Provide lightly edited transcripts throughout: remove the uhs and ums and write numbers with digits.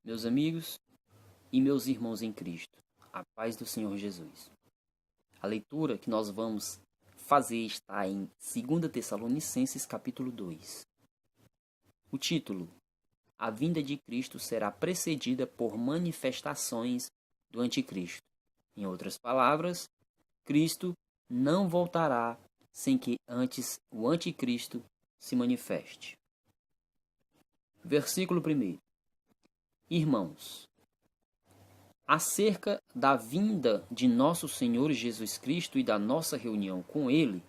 Meus amigos e meus irmãos em Cristo, a paz do Senhor Jesus. A leitura que nós vamos fazer está em 2 Tessalonicenses capítulo 2. O título: A vinda de Cristo será precedida por manifestações do anticristo. Em outras palavras, Cristo não voltará sem que antes o anticristo se manifeste. Versículo 1. Irmãos, acerca da vinda de nosso Senhor Jesus Cristo e da nossa reunião com Ele,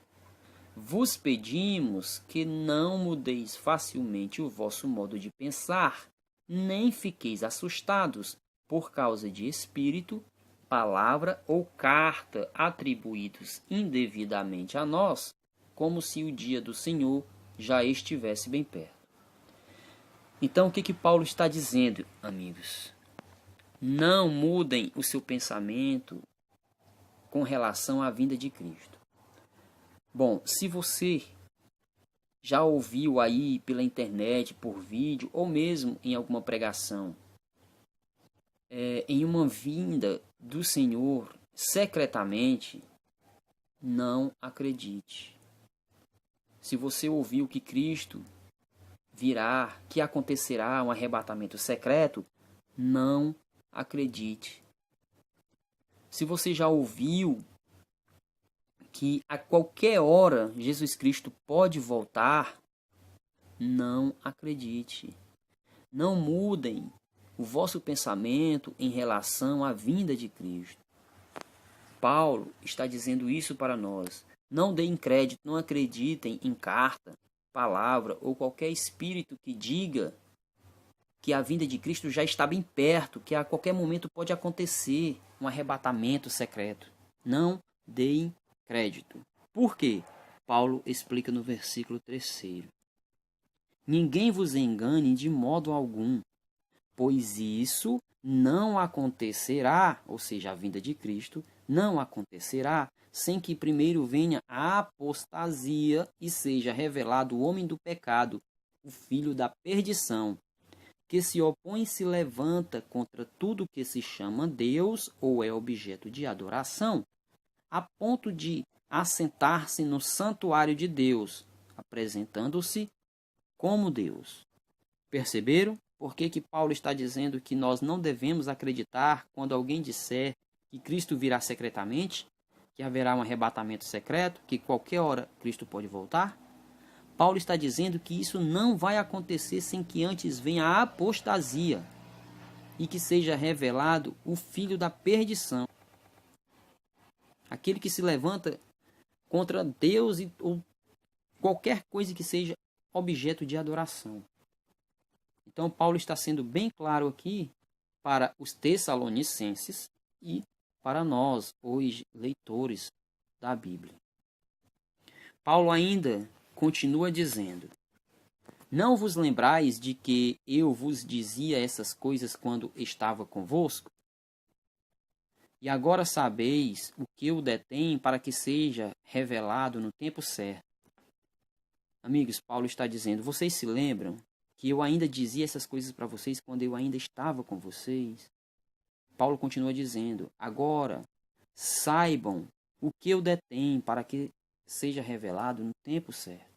vos pedimos que não mudeis facilmente o vosso modo de pensar, nem fiqueis assustados por causa de espírito, palavra ou carta atribuídos indevidamente a nós, como se o dia do Senhor já estivesse bem perto. Então, o que Paulo está dizendo, amigos? Não mudem o seu pensamento com relação à vinda de Cristo. Bom, se você já ouviu aí pela internet, por vídeo, ou mesmo em alguma pregação, em uma vinda do Senhor secretamente, não acredite. Se você ouviu que Cristo virá, que acontecerá um arrebatamento secreto, não acredite. Se você já ouviu que a qualquer hora Jesus Cristo pode voltar, não acredite. Não mudem o vosso pensamento em relação à vinda de Cristo. Paulo está dizendo isso para nós. Não deem crédito, não acreditem em carta, palavra ou qualquer espírito que diga que a vinda de Cristo já está bem perto, que a qualquer momento pode acontecer um arrebatamento secreto. Não deem crédito. Por quê? Paulo explica no versículo 3. Ninguém vos engane de modo algum, pois isso não acontecerá, ou seja, a vinda de Cristo, não acontecerá sem que primeiro venha a apostasia e seja revelado o homem do pecado, o filho da perdição, que se opõe e se levanta contra tudo que se chama Deus ou é objeto de adoração, a ponto de assentar-se no santuário de Deus, apresentando-se como Deus. Perceberam? Por que Paulo está dizendo que nós não devemos acreditar quando alguém disser que Cristo virá secretamente, que haverá um arrebatamento secreto, que qualquer hora Cristo pode voltar? Paulo está dizendo que isso não vai acontecer sem que antes venha a apostasia e que seja revelado o filho da perdição. Aquele que se levanta contra Deus ou qualquer coisa que seja objeto de adoração. Então, Paulo está sendo bem claro aqui para os tessalonicenses e para nós, hoje, leitores da Bíblia. Paulo ainda continua dizendo: Não vos lembrais de que eu vos dizia essas coisas quando estava convosco? E agora sabeis o que o detém para que seja revelado no tempo certo. Amigos, Paulo está dizendo: vocês se lembram que eu ainda dizia essas coisas para vocês quando eu ainda estava com vocês? Paulo continua dizendo: agora saibam o que eu detém para que seja revelado no tempo certo.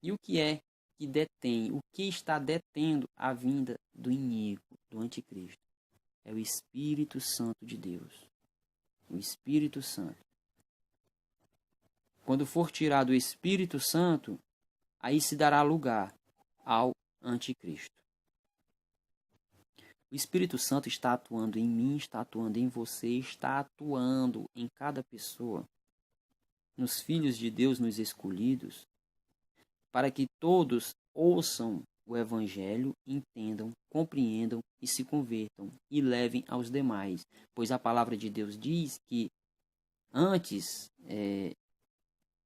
E o que é que detém, o que está detendo a vinda do iníquo, do anticristo? É o Espírito Santo de Deus. O Espírito Santo. Quando for tirado o Espírito Santo, aí se dará lugar ao anticristo. O Espírito Santo está atuando em mim, está atuando em você, está atuando em cada pessoa, nos filhos de Deus, nos escolhidos, para que todos ouçam o Evangelho, entendam, compreendam e se convertam e levem aos demais. Pois a palavra de Deus diz que antes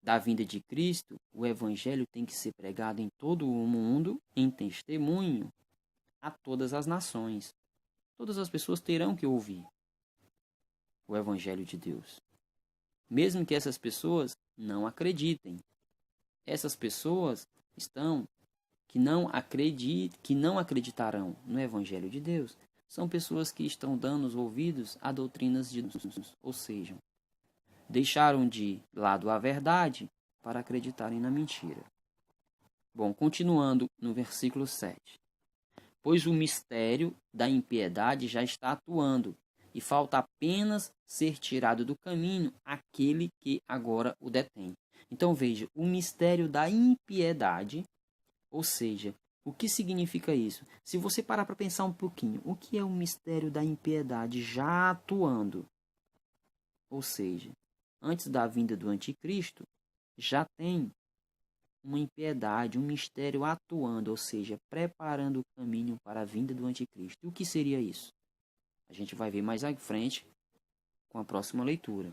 da vinda de Cristo, o Evangelho tem que ser pregado em todo o mundo, em testemunho a todas as nações. Todas as pessoas terão que ouvir o Evangelho de Deus. Mesmo que essas pessoas não acreditem. Essas pessoas estão que não acreditarão no Evangelho de Deus são pessoas que estão dando os ouvidos a doutrinas de Deus, ou seja, deixaram de lado a verdade para acreditarem na mentira. Bom, continuando no versículo 7. Pois o mistério da impiedade já está atuando, e falta apenas ser tirado do caminho aquele que agora o detém. Então veja, o mistério da impiedade, ou seja, o que significa isso? Se você parar para pensar um pouquinho, o que é o mistério da impiedade já atuando? Ou seja, antes da vinda do anticristo, já tem uma impiedade, um mistério atuando, ou seja, preparando o caminho para a vinda do anticristo. E o que seria isso? A gente vai ver mais à frente com a próxima leitura.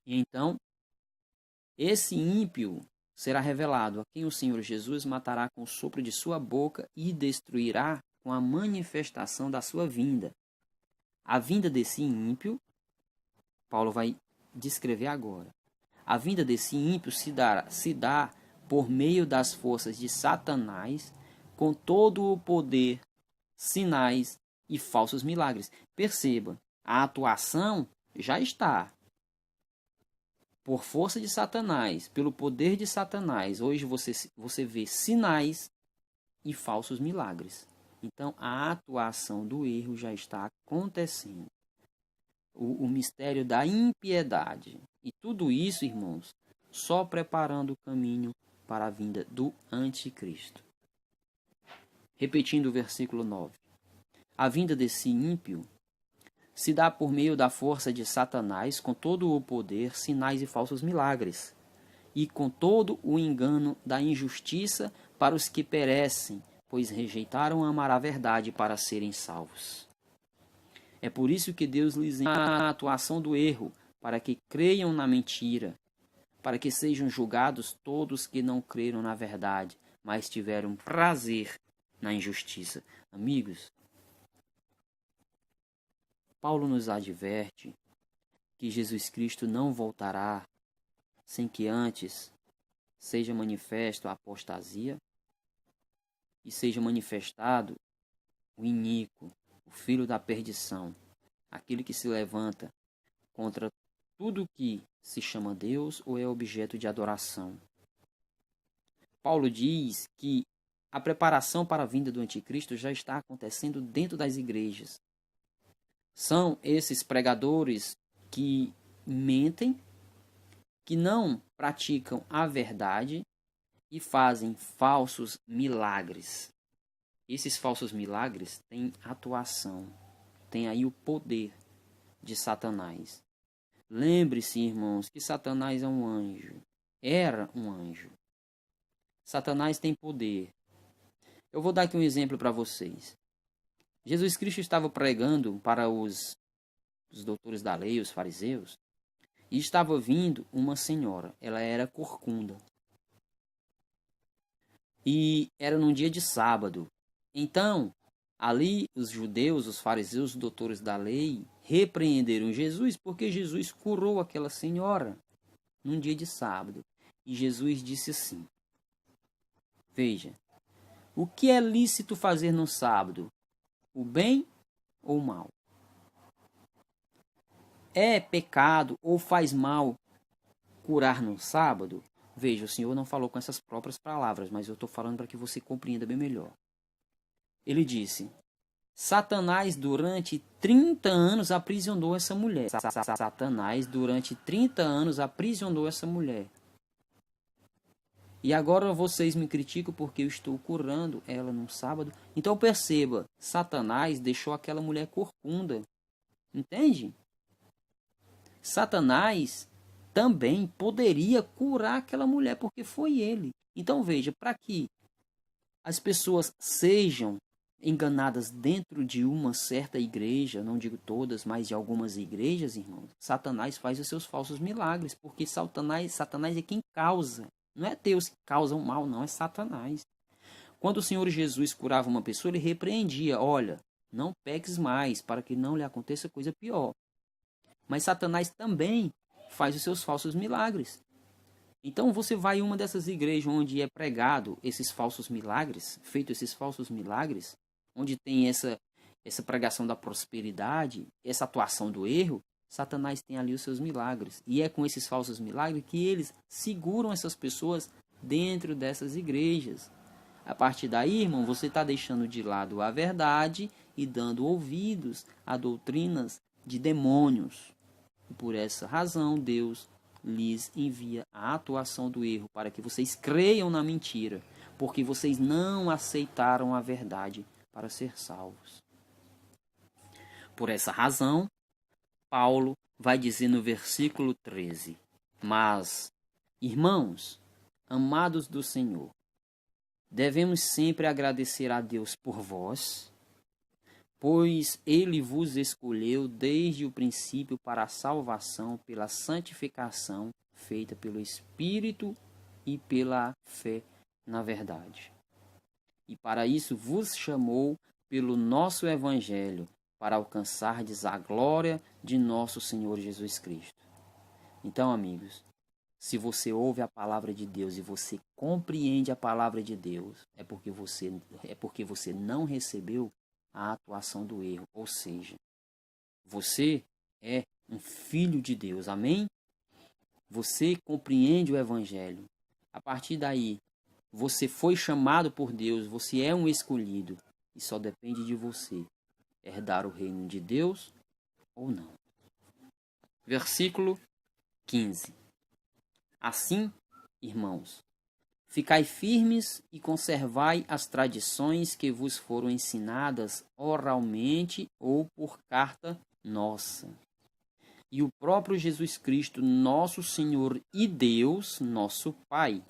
E então, esse ímpio será revelado, a quem o Senhor Jesus matará com o sopro de sua boca e destruirá com a manifestação da sua vinda. A vinda desse ímpio, Paulo vai descrever agora. A vinda desse ímpio se dá por meio das forças de Satanás, com todo o poder, sinais e falsos milagres. Perceba, a atuação já está. Por força de Satanás, pelo poder de Satanás, hoje você vê sinais e falsos milagres. Então, a atuação do erro já está acontecendo. O mistério da impiedade. E tudo isso, irmãos, só preparando o caminho para a vinda do anticristo. Repetindo o versículo 9. A vinda desse ímpio se dá por meio da força de Satanás, com todo o poder, sinais e falsos milagres, e com todo o engano da injustiça para os que perecem, pois rejeitaram amar a verdade para serem salvos. É por isso que Deus lhes envia a atuação do erro, para que creiam na mentira, para que sejam julgados todos que não creram na verdade, mas tiveram prazer na injustiça. Amigos, Paulo nos adverte que Jesus Cristo não voltará sem que antes seja manifesto a apostasia e seja manifestado o iníquo, o filho da perdição, aquele que se levanta contra tudo que se chama Deus ou é objeto de adoração. Paulo diz que a preparação para a vinda do anticristo já está acontecendo dentro das igrejas. São esses pregadores que mentem, que não praticam a verdade e fazem falsos milagres. Esses falsos milagres têm atuação, têm aí o poder de Satanás. Lembre-se, irmãos, que Satanás é um anjo. Era um anjo. Satanás tem poder. Eu vou dar aqui um exemplo para vocês. Jesus Cristo estava pregando para os doutores da lei, os fariseus, e estava vindo uma senhora. Ela era corcunda. E era num dia de sábado. Então, ali os judeus, os fariseus, os doutores da lei, repreenderam Jesus porque Jesus curou aquela senhora num dia de sábado. E Jesus disse assim: veja, o que é lícito fazer no sábado? O bem ou o mal? É pecado ou faz mal curar no sábado? Veja, o Senhor não falou com essas próprias palavras, mas eu estou falando para que você compreenda bem melhor. Ele disse: Satanás durante 30 anos aprisionou essa mulher. Satanás durante 30 anos aprisionou essa mulher. E agora vocês me criticam porque eu estou curando ela num sábado. Então perceba, Satanás deixou aquela mulher corcunda. Entende? Satanás também poderia curar aquela mulher porque foi ele. Então veja, para que as pessoas sejam enganadas dentro de uma certa igreja, não digo todas, mas de algumas igrejas, irmãos, Satanás faz os seus falsos milagres, porque Satanás é quem causa. Não é Deus que causa o mal, não, é Satanás. Quando o Senhor Jesus curava uma pessoa, ele repreendia: olha, não peques mais, para que não lhe aconteça coisa pior. Mas Satanás também faz os seus falsos milagres. Então você vai em uma dessas igrejas onde é pregado esses falsos milagres, feito esses falsos milagres, onde tem essa pregação da prosperidade, essa atuação do erro, Satanás tem ali os seus milagres. E é com esses falsos milagres que eles seguram essas pessoas dentro dessas igrejas. A partir daí, irmão, você está deixando de lado a verdade e dando ouvidos a doutrinas de demônios. E por essa razão, Deus lhes envia a atuação do erro para que vocês creiam na mentira, porque vocês não aceitaram a verdade para ser salvos. Por essa razão, Paulo vai dizer no versículo 13: Mas, irmãos, amados do Senhor, devemos sempre agradecer a Deus por vós, pois Ele vos escolheu desde o princípio para a salvação pela santificação feita pelo Espírito e pela fé na verdade. E para isso vos chamou pelo nosso Evangelho, para alcançardes a glória de nosso Senhor Jesus Cristo. Então, amigos, se você ouve a palavra de Deus e você compreende a palavra de Deus, é porque você não recebeu a atuação do erro, ou seja, você é um filho de Deus, amém? Você compreende o Evangelho. A partir daí, você foi chamado por Deus, você é um escolhido, e só depende de você herdar o reino de Deus ou não. Versículo 15. Assim, irmãos, ficai firmes e conservai as tradições que vos foram ensinadas oralmente ou por carta nossa. E o próprio Jesus Cristo, nosso Senhor e Deus, nosso Pai,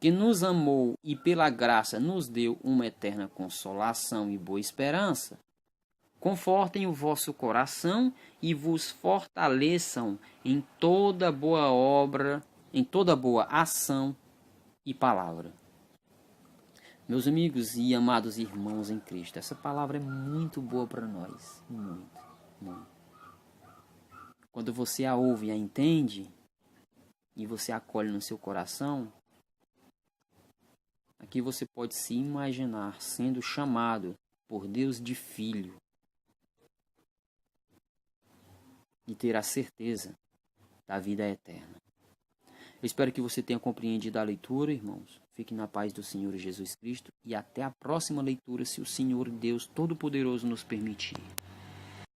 que nos amou e pela graça nos deu uma eterna consolação e boa esperança, confortem o vosso coração e vos fortaleçam em toda boa obra, em toda boa ação e palavra. Meus amigos e amados irmãos em Cristo, essa palavra é muito boa para nós. Muito, muito. Quando você a ouve e a entende, e você a acolhe no seu coração, aqui você pode se imaginar sendo chamado por Deus de filho. E ter a certeza da vida eterna. Eu espero que você tenha compreendido a leitura, irmãos. Fique na paz do Senhor Jesus Cristo e até a próxima leitura, se o Senhor Deus Todo-Poderoso nos permitir.